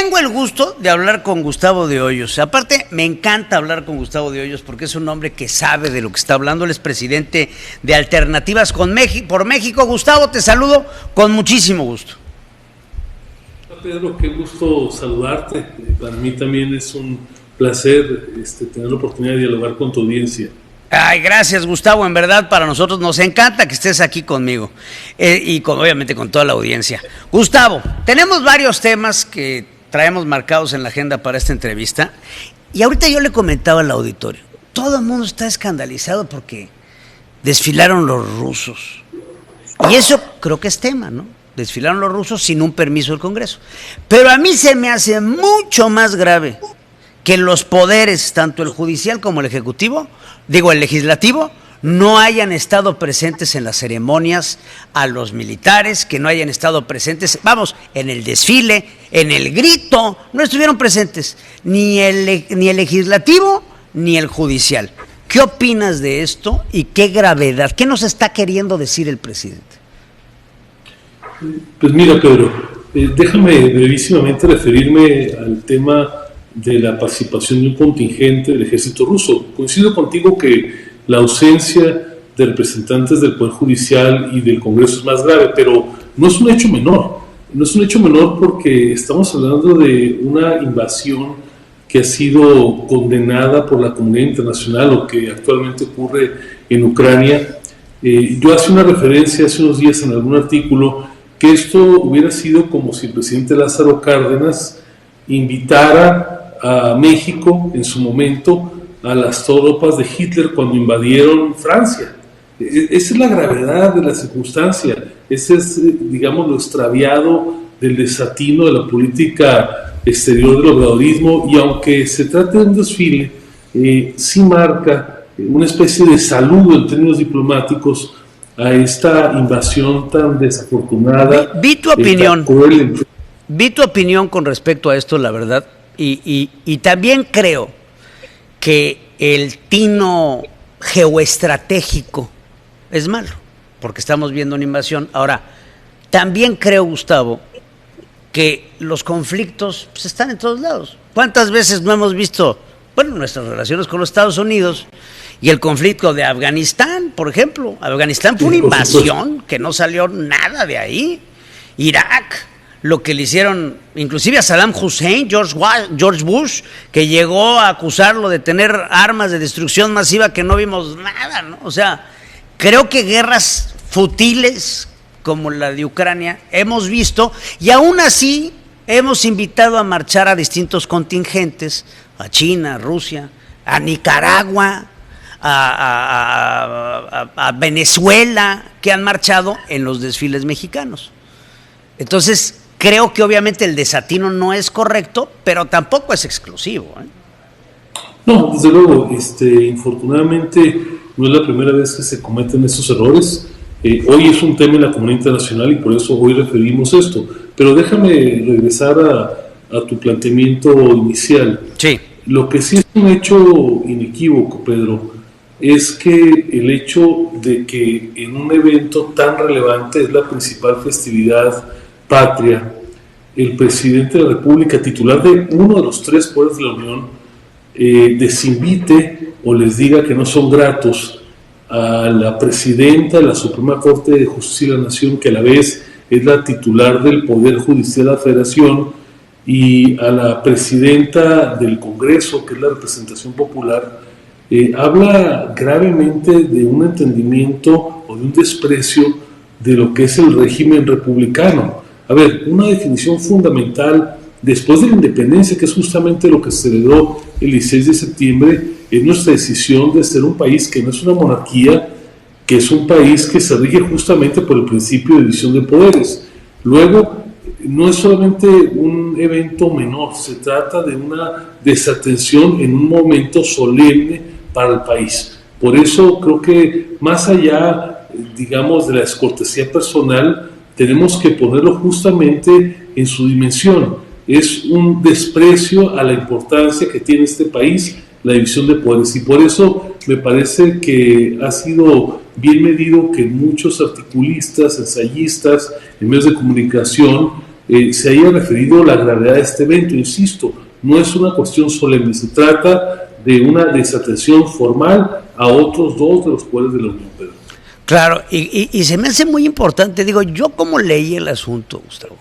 Tengo el gusto de hablar con Gustavo de Hoyos. Aparte, me encanta hablar con Gustavo de Hoyos porque es un hombre que sabe de lo que está hablando. Él es presidente de Alternativas por México. Gustavo, te saludo con muchísimo gusto. Pedro, qué gusto saludarte. Para mí también es un placer tener la oportunidad de dialogar con tu audiencia. Ay, gracias, Gustavo. En verdad, para nosotros nos encanta que estés aquí conmigo y obviamente con toda la audiencia. Gustavo, tenemos varios temas que traemos marcados en la agenda para esta entrevista y ahorita yo le comentaba al auditorio, todo el mundo está escandalizado porque desfilaron los rusos. Y eso creo que es tema, ¿no? Desfilaron los rusos sin un permiso del Congreso. Pero a mí se me hace mucho más grave que los poderes, tanto el judicial como el ejecutivo, el legislativo, no hayan estado presentes en las ceremonias a los militares, que no hayan estado presentes, en el desfile, en el grito, no estuvieron presentes ni el legislativo ni el judicial. ¿Qué opinas de esto y qué gravedad? ¿Qué nos está queriendo decir el presidente? Pues mira, Pedro, déjame brevísimamente referirme al tema de la participación de un contingente del ejército ruso. Coincido contigo que la ausencia de representantes del Poder Judicial y del Congreso es más grave, pero no es un hecho menor. No es un hecho menor porque estamos hablando de una invasión que ha sido condenada por la comunidad internacional, lo que actualmente ocurre en Ucrania. Yo hacía una referencia hace unos días en algún artículo que esto hubiera sido como si el presidente Lázaro Cárdenas invitara a México en su momento a las tropas de Hitler cuando invadieron Francia. Esa es la gravedad de la circunstancia, ese es, digamos, lo extraviado del desatino de la política exterior del obradorismo, y aunque se trate de un desfile, sí marca una especie de saludo en términos diplomáticos a esta invasión tan desafortunada. Vi tu opinión con respecto a esto, la verdad. Y también creo que el tino geoestratégico es malo, porque estamos viendo una invasión. Ahora, también creo, Gustavo, que los conflictos están en todos lados. ¿Cuántas veces no hemos visto, nuestras relaciones con los Estados Unidos y el conflicto de Afganistán, por ejemplo? Afganistán fue una invasión que no salió nada de ahí. Irak, lo que le hicieron inclusive a Saddam Hussein, George Bush, que llegó a acusarlo de tener armas de destrucción masiva, que no vimos nada, ¿no? O sea, creo que guerras futiles como la de Ucrania hemos visto, y aún así hemos invitado a marchar a distintos contingentes, a China, a Rusia, a Nicaragua, a Venezuela, que han marchado en los desfiles mexicanos. Entonces, creo que obviamente el desatino no es correcto, pero tampoco es exclusivo, ¿eh? No, desde luego, infortunadamente no es la primera vez que se cometen estos errores. Hoy es un tema en la comunidad internacional y por eso hoy referimos esto. Pero déjame regresar a tu planteamiento inicial. Sí. Lo que sí es un hecho inequívoco, Pedro, es que el hecho de que en un evento tan relevante, es la principal festividad patria, el presidente de la República, titular de uno de los tres poderes de la Unión, desinvite o les diga que no son gratos a la presidenta de la Suprema Corte de Justicia de la Nación, que a la vez es la titular del Poder Judicial de la Federación, y a la presidenta del Congreso, que es la representación popular, habla gravemente de un entendimiento o de un desprecio de lo que es el régimen republicano. A ver, una definición fundamental después de la independencia, que es justamente lo que se celebró el 16 de septiembre, es nuestra decisión de ser un país que no es una monarquía, que es un país que se rige justamente por el principio de división de poderes. Luego, no es solamente un evento menor, se trata de una desatención en un momento solemne para el país. Por eso creo que más allá, digamos, de la descortesía personal, tenemos que ponerlo justamente en su dimensión. Es un desprecio a la importancia que tiene este país, la división de poderes, y por eso me parece que ha sido bien medido que muchos articulistas, ensayistas, en medios de comunicación se haya referido la gravedad de este evento. Insisto, no es una cuestión solemne, se trata de una desatención formal a otros dos de los poderes de la Unión, Pedro. Claro, y se me hace muy importante, digo, yo como leí el asunto, Gustavo,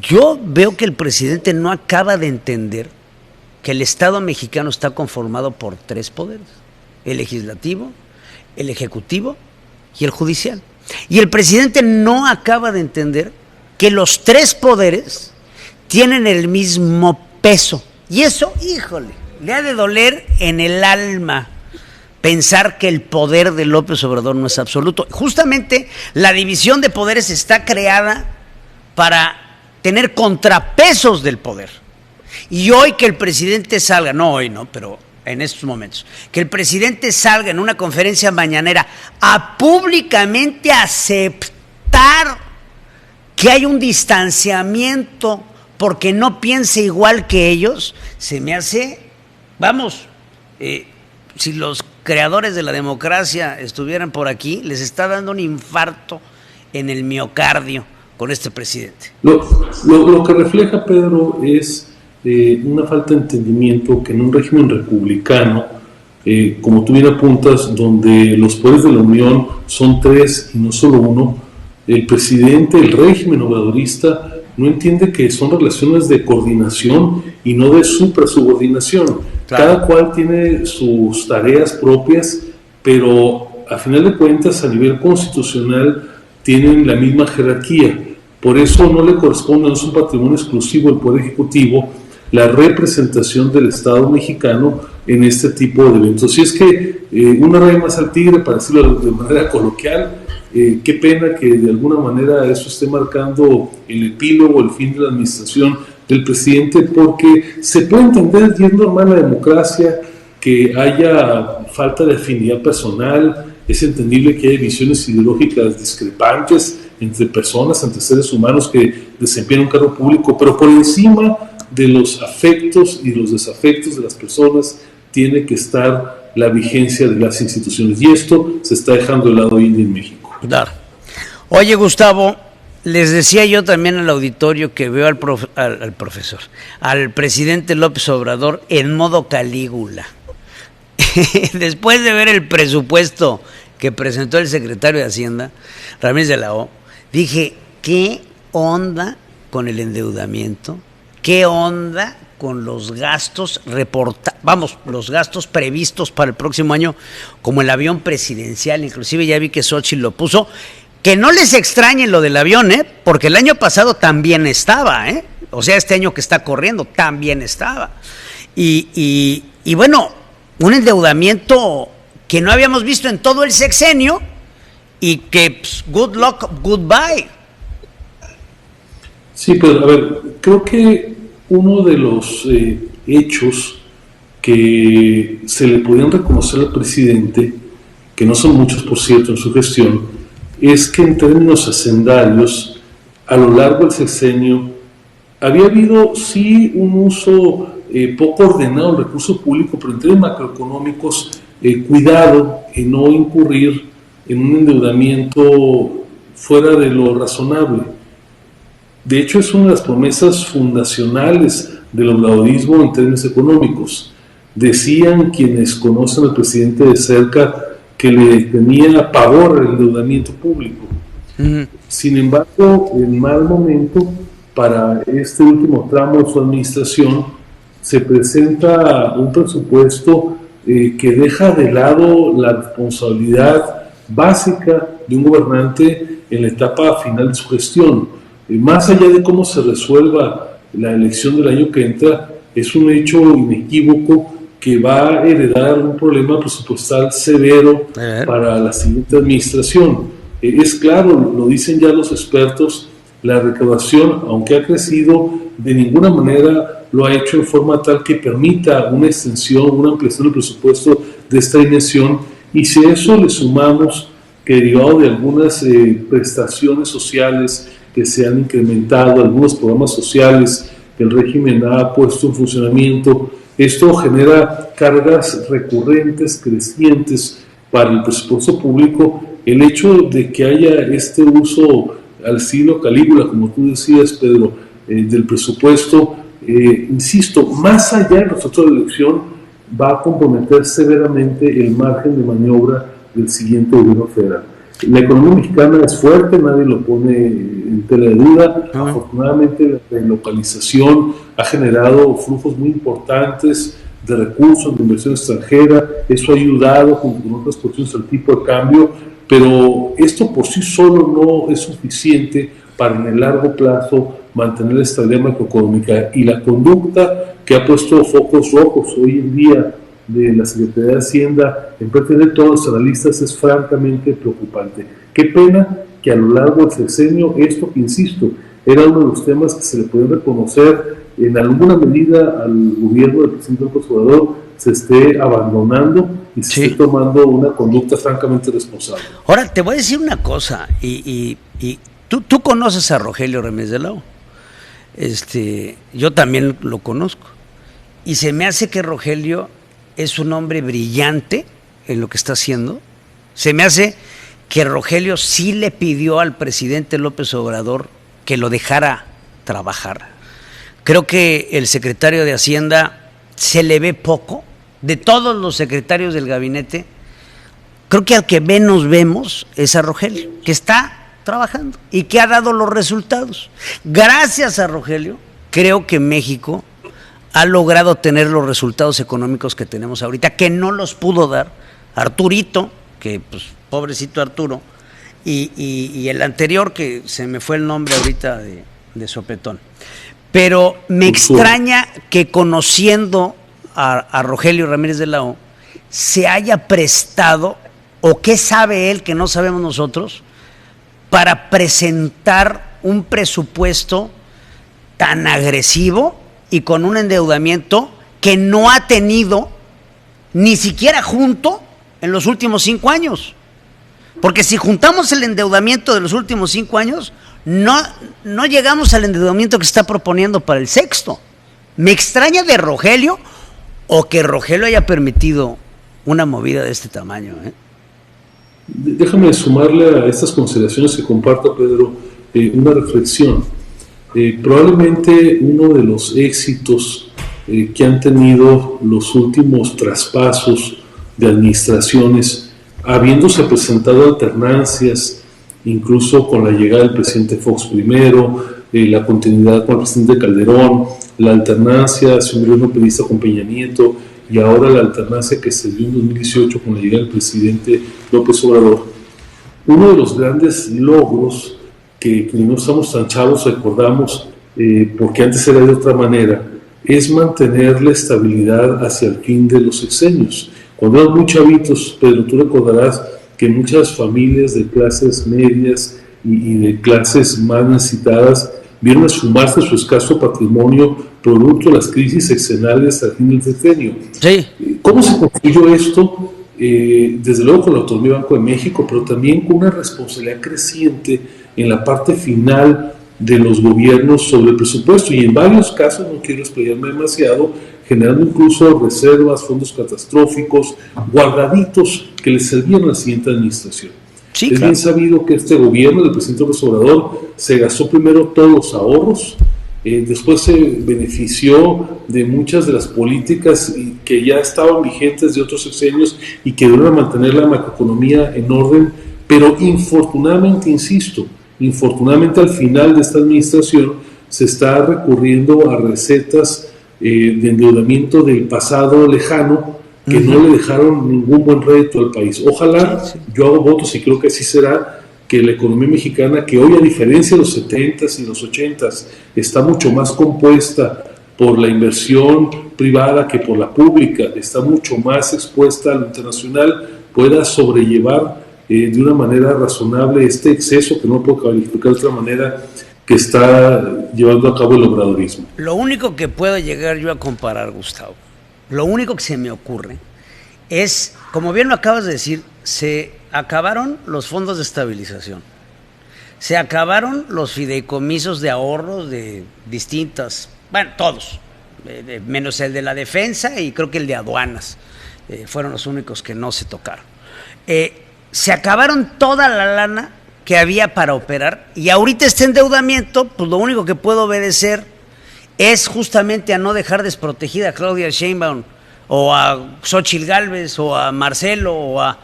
yo veo que el presidente no acaba de entender que el Estado mexicano está conformado por 3 poderes, el legislativo, el ejecutivo y el judicial. Y el presidente no acaba de entender que los 3 poderes tienen el mismo peso. Y eso, híjole, le ha de doler en el alma pensar que el poder de López Obrador no es absoluto. Justamente la división de poderes está creada para tener contrapesos del poder. Y hoy que el presidente salga, no hoy, no, pero en estos momentos, que el presidente salga en una conferencia mañanera a públicamente aceptar que hay un distanciamiento porque no piense igual que ellos, se me hace, vamos, si los creadores de la democracia estuvieran por aquí, les está dando un infarto en el miocardio con este presidente. Lo que refleja, Pedro, es una falta de entendimiento que en un régimen republicano, como tú bien apuntas, donde los poderes de la Unión son 3 y no solo uno, el presidente, el régimen obradorista, no entiende que son relaciones de coordinación y no de suprasubordinación. Claro. Cada cual tiene sus tareas propias, pero a final de cuentas, a nivel constitucional, tienen la misma jerarquía. Por eso no le corresponde, no es un patrimonio exclusivo del Poder Ejecutivo, la representación del Estado mexicano en este tipo de eventos. Si es que una raya más al tigre, para decirlo de manera coloquial, qué pena que de alguna manera eso esté marcando el epílogo, el fin de la administración del presidente, porque se puede entender, y es normal la democracia, que haya falta de afinidad personal, es entendible que haya visiones ideológicas discrepantes entre personas, entre seres humanos que desempeñan un cargo público, pero por encima de los afectos y los desafectos de las personas tiene que estar la vigencia de las instituciones, y esto se está dejando de lado hoy en México. Claro. Oye, Gustavo, les decía yo también al auditorio que veo al presidente López Obrador en modo Calígula. Después de ver el presupuesto que presentó el secretario de Hacienda, Ramírez de la O, dije, ¿qué onda con el endeudamiento? ¿Qué onda con los gastos los gastos previstos para el próximo año, como el avión presidencial? Inclusive ya vi que Xochitl lo puso. Que no les extrañe lo del avión, porque el año pasado también estaba, o sea, este año que está corriendo también estaba. Y bueno, un endeudamiento que no habíamos visto en todo el sexenio y que, pues, good luck, goodbye. Sí, pero a ver, creo que uno de los hechos que se le podían reconocer al presidente, que no son muchos por cierto en su gestión, es que en términos hacendarios, a lo largo del sexenio, había habido sí un uso poco ordenado del recurso público, pero en términos macroeconómicos, cuidado en no incurrir en un endeudamiento fuera de lo razonable. De hecho, es una de las promesas fundacionales del obradorismo en términos económicos. Decían quienes conocen al presidente de cerca que le tenía pavor al endeudamiento público. Sin embargo, en mal momento, para este último tramo de su administración, se presenta un presupuesto que deja de lado la responsabilidad básica de un gobernante en la etapa final de su gestión. Más allá de cómo se resuelva la elección del año que entra, es un hecho inequívoco que va a heredar un problema presupuestal severo para la siguiente administración. Es claro, lo dicen ya los expertos, la recaudación, aunque ha crecido, de ninguna manera lo ha hecho en forma tal que permita una extensión, una ampliación del presupuesto de esta dimensión, y si a eso le sumamos que derivado de algunas prestaciones sociales que se han incrementado, algunos programas sociales que el régimen ha puesto en funcionamiento, esto genera cargas recurrentes, crecientes para el presupuesto público. El hecho de que haya este uso al estilo Calígula, como tú decías, Pedro, del presupuesto, insisto, más allá de los otros de la elección, va a comprometer severamente el margen de maniobra del siguiente gobierno federal. La economía mexicana es fuerte, nadie lo pone en tela de duda. Afortunadamente la relocalización ha generado flujos muy importantes de recursos, de inversión extranjera. Eso ha ayudado junto con otras cuestiones al tipo de cambio, pero esto por sí solo no es suficiente para en el largo plazo mantener la estabilidad macroeconómica, y la conducta que ha puesto focos rojos hoy en día de la Secretaría de Hacienda en pretender todos los analistas es francamente preocupante. Qué pena que a lo largo del sexenio esto, que insisto, era uno de los temas que se le puede reconocer en alguna medida al gobierno del presidente López Obrador, se esté abandonando y se esté tomando una conducta francamente responsable. Ahora, te voy a decir una cosa, y tú conoces a Rogelio Ramírez de la O. Yo también lo conozco, y se me hace que Rogelio es un hombre brillante en lo que está haciendo. Se me hace que Rogelio sí le pidió al presidente López Obrador que lo dejara trabajar. Creo que el secretario de Hacienda se le ve poco. De todos los secretarios del gabinete, creo que al que menos vemos es a Rogelio, que está trabajando y que ha dado los resultados. Gracias a Rogelio, creo que México ha logrado tener los resultados económicos que tenemos ahorita, que no los pudo dar Arturito, que pues pobrecito Arturo, y el anterior, que se me fue el nombre ahorita de sopetón. Pero me extraña que, conociendo a Rogelio Ramírez de la O, se haya prestado, o qué sabe él que no sabemos nosotros, para presentar un presupuesto tan agresivo y con un endeudamiento que no ha tenido ni siquiera junto en los últimos 5 años. Porque si juntamos el endeudamiento de los últimos 5 años, no llegamos al endeudamiento que se está proponiendo para el sexto. Me extraña de Rogelio, o que Rogelio haya permitido una movida de este tamaño. Déjame sumarle a estas consideraciones que comparto, Pedro, una reflexión. Probablemente uno de los éxitos que han tenido los últimos traspasos de administraciones, habiéndose presentado alternancias, incluso con la llegada del presidente Fox primero, la continuidad con el presidente Calderón, la alternancia hacia un gobierno pedista con Peña Nieto, y ahora la alternancia que se dio en 2018 con la llegada del presidente López Obrador. Uno de los grandes logros que no estamos tan chavos recordamos, porque antes era de otra manera, es mantener la estabilidad hacia el fin de los sexenios. Cuando eran muy chavitos, Pedro, tú recordarás que muchas familias de clases medias y de clases más necesitadas vieron esfumarse su escaso patrimonio producto de las crisis sexenales al fin del sexenio. Sí. ¿Cómo se construyó esto? Desde luego con la autonomía del Banco de México, pero también con una responsabilidad creciente en la parte final de los gobiernos sobre el presupuesto, y en varios casos, no quiero explayarme demasiado, generando incluso reservas, fondos catastróficos, guardaditos que les servían a la siguiente administración. Sí, es bien sabido que este gobierno del presidente López Obrador se gastó primero todos los ahorros, después se benefició de muchas de las políticas que ya estaban vigentes de otros sexenios y que debieron mantener la macroeconomía en orden, pero infortunadamente, insisto, al final de esta administración se está recurriendo a recetas de endeudamiento del pasado lejano que no le dejaron ningún buen rédito al país. Ojalá, yo hago votos y creo que así será, que la economía mexicana, que hoy a diferencia de los 70s y los 80s está mucho más compuesta por la inversión privada que por la pública, está mucho más expuesta a lo internacional, pueda sobrellevar de una manera razonable este exceso, que no puedo calificar de otra manera, que está llevando a cabo el obradorismo. Lo único que puedo llegar yo a comparar, Gustavo, lo único que se me ocurre es, como bien lo acabas de decir, se acabaron los fondos de estabilización, se acabaron los fideicomisos de ahorros de distintas, bueno, todos, menos el de la defensa y creo que el de aduanas, fueron los únicos que no se tocaron. Se acabaron toda la lana que había para operar, y ahorita este endeudamiento, pues lo único que puedo obedecer es justamente a no dejar desprotegida a Claudia Sheinbaum, o a Xóchitl Gálvez, o a Marcelo, o a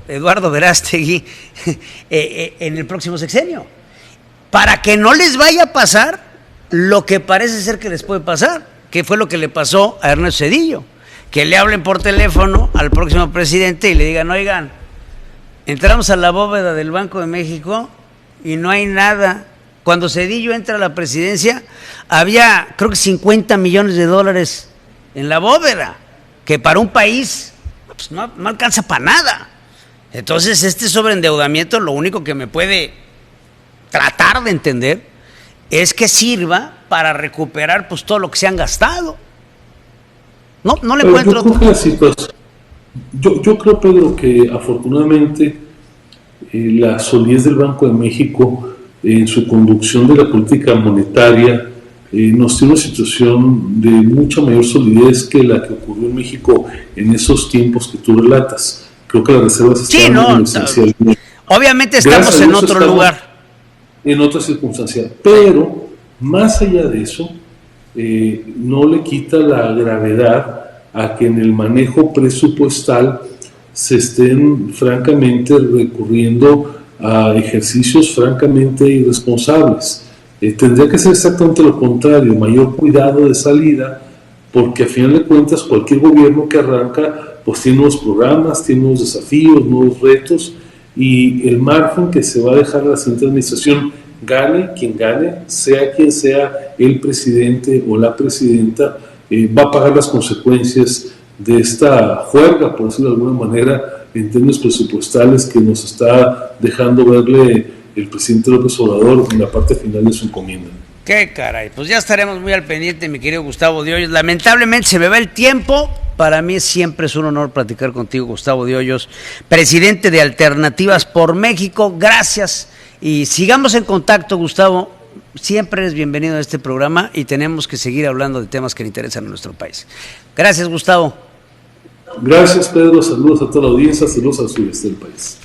Eduardo Verástegui en el próximo sexenio, para que no les vaya a pasar lo que parece ser que les puede pasar, que fue lo que le pasó a Ernesto Zedillo, que le hablen por teléfono al próximo presidente y le digan: oigan, entramos a la bóveda del Banco de México y no hay nada. Cuando Zedillo entra a la presidencia, había creo que 50 millones de dólares en la bóveda, que para un país pues, no alcanza para nada. Entonces, este sobreendeudamiento, lo único que me puede tratar de entender es que sirva para recuperar pues todo lo que se han gastado. No le encuentro otra. Yo creo, Pedro, que afortunadamente la solidez del Banco de México en su conducción de la política monetaria nos tiene una situación de mucha mayor solidez que la que ocurrió en México en esos tiempos que tú relatas. Creo que las reservas están esencialmente. Obviamente estamos en otro lugar. En otra circunstancia, pero más allá de eso, no le quita la gravedad a que en el manejo presupuestal se estén francamente recurriendo a ejercicios francamente irresponsables. Tendría que ser exactamente lo contrario, mayor cuidado de salida, porque a final de cuentas cualquier gobierno que arranca pues tiene nuevos programas, tiene nuevos desafíos, nuevos retos, y el margen que se va a dejar a la siguiente administración, gane quien gane, sea quien sea el presidente o la presidenta, va a pagar las consecuencias de esta juerga, por decirlo de alguna manera, en términos presupuestales que nos está dejando verle el presidente López Obrador en la parte final de su encomienda. Qué caray, pues ya estaremos muy al pendiente, mi querido Gustavo de Hoyos. Lamentablemente se me va el tiempo. Para mí siempre es un honor platicar contigo, Gustavo de Hoyos, presidente de Alternativas por México. Gracias y sigamos en contacto, Gustavo. Siempre eres bienvenido a este programa y tenemos que seguir hablando de temas que le interesan a nuestro país. Gracias, Gustavo. Gracias, Pedro. Saludos a toda la audiencia, saludos al sureste del país.